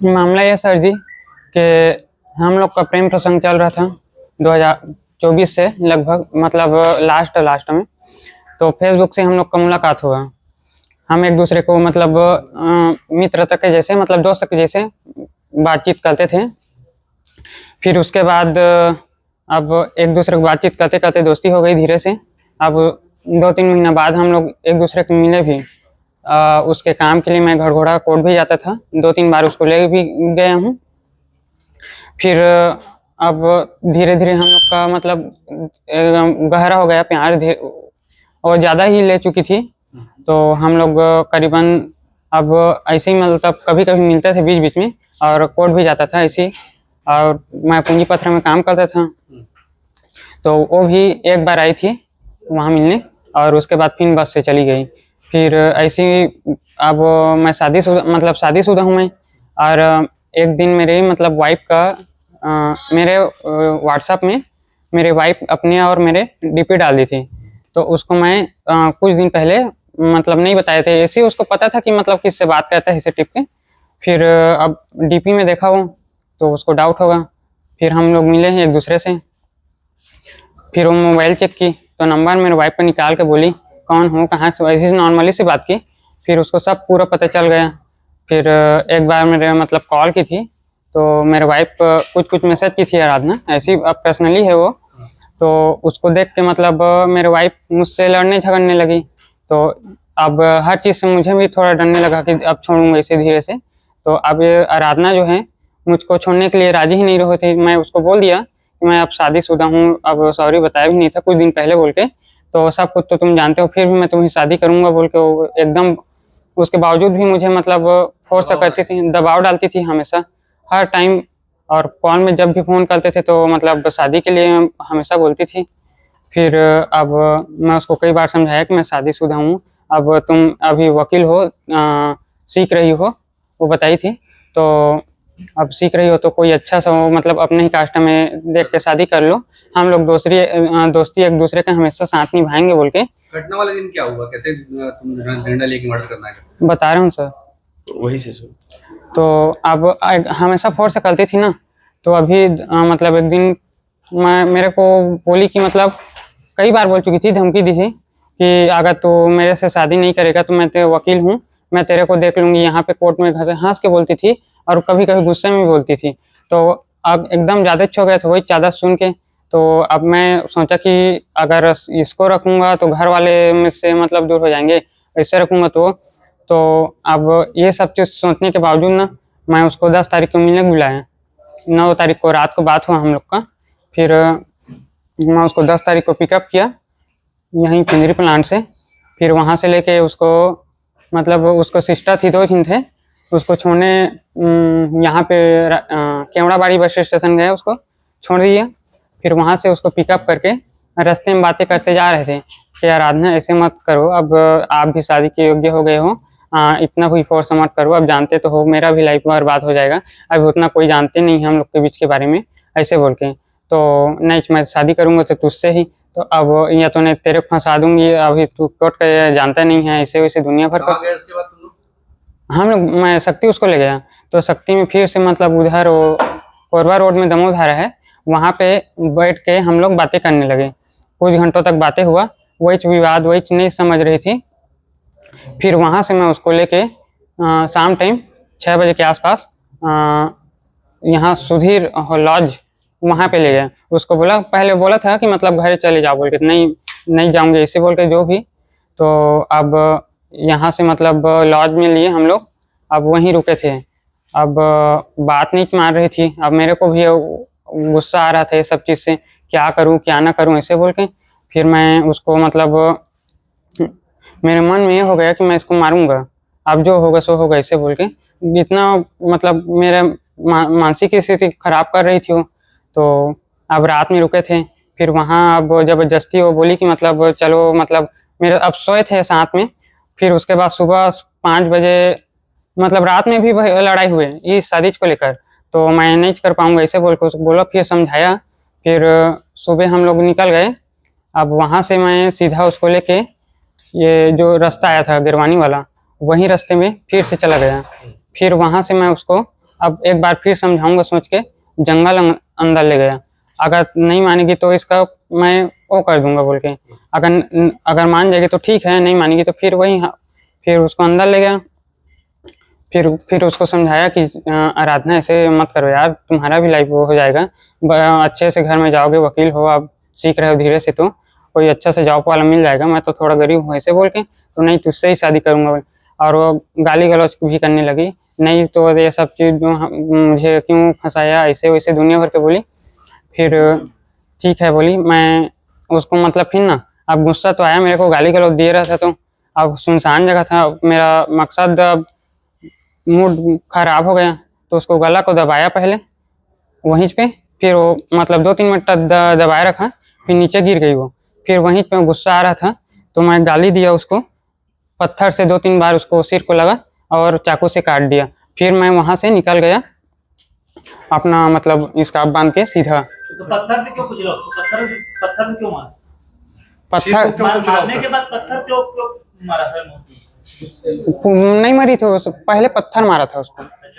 मामला ये सर जी कि हम लोग का प्रेम प्रसंग चल रहा था 2024 से लगभग, मतलब लास्ट में। तो फेसबुक से हम लोग का मुलाकात हुआ। हम एक दूसरे को मतलब मित्रता के जैसे, मतलब दोस्त के जैसे बातचीत करते थे। फिर उसके बाद अब एक दूसरे को बातचीत करते करते दोस्ती हो गई धीरे से। अब 2-3 महीना बाद हम लोग एक दूसरे को मिले भी। उसके काम के लिए मैं घरघोड़ा कोर्ट भी जाता था, 2-3 बार उसको ले भी गया हूँ। फिर अब धीरे धीरे हम लोग का मतलब गहरा हो गया प्यार, और ज़्यादा ही ले चुकी थी। तो हम लोग करीबन अब ऐसे ही मतलब कभी कभी मिलते थे बीच बीच में, और कोर्ट भी जाता था ऐसे ही। और मैं पूंजी पत्थर में काम करता था, तो वो भी एक बार आई थी वहाँ मिलने, और उसके बाद फिर बस से चली गई। फिर ऐसे ही अब मैं शादीशुदा हूँ मैं। और एक दिन मेरे मतलब वाइफ का मेरे व्हाट्सएप में मेरे वाइफ अपने और मेरे डीपी डाल दी थी। तो उसको मैं कुछ दिन पहले मतलब नहीं बताए थे, ऐसे ही उसको पता था कि मतलब किससे बात करता है इसे टिप के। फिर अब डीपी में देखा वो, तो उसको डाउट होगा। फिर हम लोग मिले हैं एक दूसरे से। फिर वो मोबाइल चेक की तो नंबर मेरे वाइफ पर निकाल के बोली कौन हो, कहाँ से, ऐसी नॉर्मली से बात की। फिर उसको सब पूरा पता चल गया। फिर एक बार मेरे मतलब कॉल की थी, तो मेरे वाइफ कुछ मैसेज की थी आराधना, ऐसी पर्सनली है वो। तो उसको देख के मतलब मेरे वाइफ मुझसे लड़ने झगड़ने लगी। तो अब हर चीज़ से मुझे भी थोड़ा डरने लगा कि अब छोड़ूंगा इसे धीरे से। तो अब ये आराधना जो है मुझको छोड़ने के लिए राजी ही नहीं रही थी। मैं उसको बोल दिया कि मैं अब शादीशुदा हूँ, अब सॉरी बताया भी नहीं था कुछ दिन पहले बोल के। तो सब कुछ तो तुम जानते हो, फिर भी मैं तुम्हें शादी करूँगा बोल के वो एकदम, उसके बावजूद भी मुझे मतलब फोर्स करती थी, दबाव डालती थी हमेशा हर टाइम। और कॉल में जब भी फ़ोन करते थे तो मतलब शादी के लिए हमेशा बोलती थी। फिर अब मैं उसको कई बार समझाया कि मैं शादीशुदा हूँ, अब तुम अभी वकील हो, सीख रही हो, वो बताई थी। तो अब सीख रही हो तो कोई अच्छा सा हो, मतलब अपने ही कास्ट में देख के शादी कर लो। हम लोग दोस्ती एक दूसरे का हमेशा साथ निभाएंगे बोल के। घटना वाले दिन क्या हुआ, कैसे तुम निर्णय लेके मर्डर करना है? बता रहा हूँ सर। वही से सुन। तो अब हमेशा फोर्स करती थी ना। तो अभी मतलब एक दिन मेरे को बोली कि मतलब कई बार बोल चुकी थी, धमकी दी थी कि अगर तू मेरे से शादी नहीं करेगा तो मैं तेरे वकील हूँ, मैं तेरे को देख लूँगी। यहाँ पे कोर्ट में हंस के बोलती थी, और कभी कभी गुस्से में भी बोलती थी। तो अब एकदम ज़्यादा हो गया था वही ज़्यादा सुन के। तो अब मैं सोचा कि अगर इसको रखूँगा तो घर वाले में से मतलब दूर हो जाएंगे, ऐसे रखूँगा तो अब ये सब चीज़ सोचने के बावजूद ना, मैं उसको 10 तारीख को मिलने बुलाया। 9 तारीख को रात को बात हुआ हम लोग का। फिर मैं उसको 10 तारीख को पिकअप किया यहीं पिंजरी प्लांट से। फिर वहाँ से लेके उसको मतलब उसको सिस्टर थी, 2 दिन थे, उसको छोड़ने यहाँ पे केवड़ाबाड़ी बस स्टेशन गए, उसको छोड़ दिया। फिर वहाँ से उसको पिकअप करके रास्ते में बातें करते जा रहे थे कि आराधना ऐसे मत करो, अब आप भी शादी के योग्य हो गए हो, इतना कोई फोर्स मत करो, अब जानते तो हो मेरा भी लाइफ बर्बाद हो जाएगा, अभी उतना कोई जानते नहीं है हम लोग के बीच के बारे में, ऐसे बोल के। तो नहीं, मैं शादी करूँगा तो तुझसे ही, तो अब या तो नहीं तेरे को फंसा दूंगी, अभी तू कोर्ट का जानता नहीं है, ऐसे वैसे दुनिया भर का। इसके बाद तुम लोग? हम लोग, मैं शक्ति उसको ले गया। तो शक्ति में फिर से मतलब उधर वो कोरबा रोड में दमोधारा है, वहाँ पे बैठ के हम लोग बातें करने लगे। कुछ घंटों तक बातें हुआ, वही विवाद वही नहीं समझ रही थी। फिर वहाँ से मैं उसको लेके शाम टाइम 6 बजे के आसपास यहाँ सुधीर लॉज वहाँ पे ले गया। उसको बोला, पहले बोला था कि मतलब घर चले जाओ बोल के, नहीं जाऊँगे ऐसे बोल के जो भी। तो अब यहाँ से मतलब लॉज में लिए हम लोग, अब वहीं रुके थे। अब बात नहीं मार रही थी, अब मेरे को भी गुस्सा आ रहा था ये सब चीज़ से, क्या करूँ क्या ना करूँ ऐसे बोल के। फिर मैं उसको मतलब मेरे मन में ये हो गया कि मैं इसको मारूंगा, अब जो होगा सो होगा ऐसे बोल के। इतना मतलब मेरा मानसिक स्थिति खराब कर रही थी वो। तो अब रात में रुके थे, फिर वहाँ अब जबरदस्ती वो बोली कि मतलब चलो, मतलब मेरे अब सोए थे साथ में। फिर उसके बाद सुबह 5 बजे मतलब रात में भी लड़ाई हुई इस शादी को लेकर। तो मैं नहीं कर पाऊंगा ऐसे बोल के उसको बोला, फिर समझाया। फिर सुबह हम लोग निकल गए। अब वहाँ से मैं सीधा उसको लेके ये जो रास्ता आया था गिरवानी वाला, वही रास्ते में फिर से चला गया। फिर वहाँ से मैं उसको अब एक बार फिर समझाऊंगा सोच के जंगल अंदर ले गया। अगर नहीं मानेगी तो इसका मैं वो कर दूंगा बोल के, अगर अगर मान जाएगी तो ठीक है, नहीं मानेगी तो फिर वही फिर उसको अंदर ले गया। फिर उसको समझाया कि आराधना ऐसे मत करो यार, तुम्हारा भी लाइफ वो हो जाएगा, अच्छे से घर में जाओगे, वकील हो, आप सीख रहे हो धीरे से, तो कोई अच्छा से जॉब वाला मिल जाएगा, मैं तो थोड़ा गरीब हूँ ऐसे बोल के, तो नहीं तुझसे ही शादी करूँगा। और वो गाली गलौज भी करने लगी, नहीं तो ये सब चीज़ मुझे क्यों फंसाया, ऐसे वैसे दुनिया भर के बोली। फिर ठीक है बोली, मैं उसको मतलब फिर ना अब गुस्सा तो आया मेरे को, गाली गलौज दे रहा था, तो अब सुनसान जगह था, मेरा मकसद अब मूड खराब हो गया, तो उसको गला को दबाया पहले वहीं पे, फिर वो मतलब 2-3 मिनट तक दबाए रखा, फिर नीचे गिर गई वो। फिर वहीं पे गुस्सा आ रहा था तो मैं गाली दिया उसको, पत्थर से 2-3 बार उसको सिर को लगा और चाकू से काट दिया। फिर मैं वहाँ से निकल गया अपना मतलब स्कार्फ बांध के सीधा। तो पत्थर से क्यों कुचला उसको? पत्थर से क्यों मारा? पत्थर मारने के बाद पत्थर क्यों क्यों मारा सर? नहीं मरी थी, पहले पत्थर मारा था उसको।